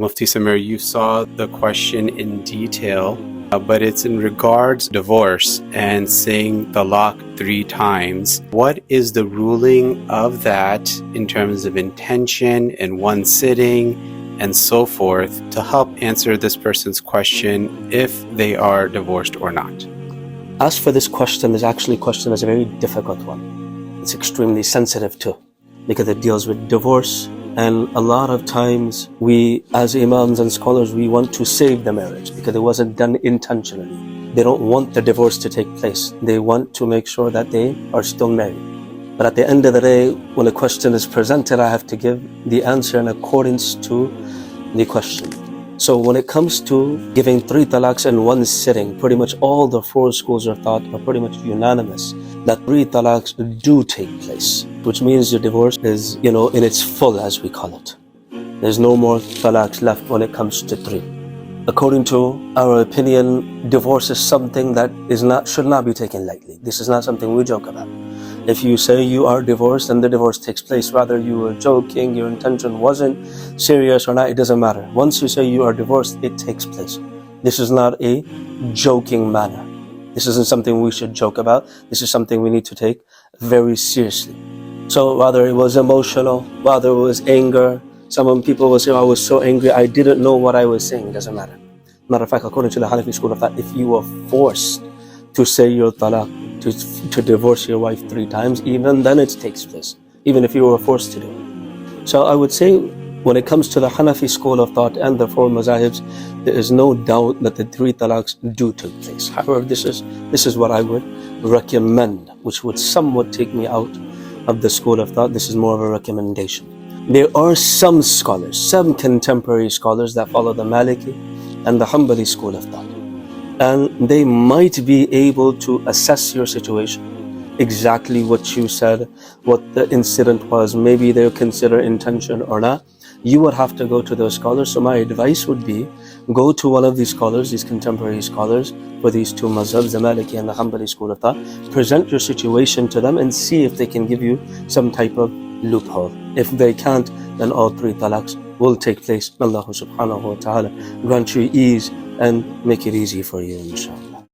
Mufti Samir, you saw the question in detail, but it's in regards to divorce and saying talaq 3 times. What is the ruling of that in terms of intention in one sitting and so forth to help answer this person's question if they are divorced or not? As for this question, this actually question is a very difficult one. It's extremely sensitive too, because it deals with divorce. And a lot of times we, as imams and scholars, we want to save the marriage because it wasn't done intentionally. They don't want the divorce to take place. They want to make sure that they are still married. But at the end of the day, when a question is presented, I have to give the answer in accordance to the question. So when it comes to giving 3 talaqs in one sitting, pretty much all the 4 schools of thought are pretty much unanimous that 3 talaqs do take place, which means your divorce is, in its full, as we call it. There's no more talaqs left when it comes to 3. According to our opinion, divorce is something that should not be taken lightly. This is not something we joke about. If you say you are divorced and the divorce takes place, whether you were joking, your intention wasn't serious or not, it doesn't matter. Once you say you are divorced, it takes place. This is not a joking matter. This isn't something we should joke about. This is something we need to take very seriously. So whether it was emotional, whether it was anger, some people will say, I was so angry, I didn't know what I was saying. It doesn't matter. Matter of fact, according to the Hanafi school of thought, if you were forced to say your talaq, to divorce your wife 3 times, even then it takes place, even if you were forced to do it. So I would say, when it comes to the Hanafi school of thought and the 4 mazahibs, there is no doubt that the 3 talaqs do take place. However, this is what I would recommend, which would somewhat take me out of the school of thought. This is more of a recommendation. There are some scholars, some contemporary scholars that follow the Maliki and the Hanbali school of thought, and they might be able to assess your situation, exactly what you said, what the incident was, maybe they'll consider intention or not. You would have to go to those scholars. So my advice would be, go to one of these scholars, these contemporary scholars for these 2 mazhabs, the Maliki and the Hanbali school of thought, present your situation to them and see if they can give you some type of loophole. If they can't, then all 3 talaqs will take place. Allah subhanahu wa ta'ala grant you ease and make it easy for you, inshallah.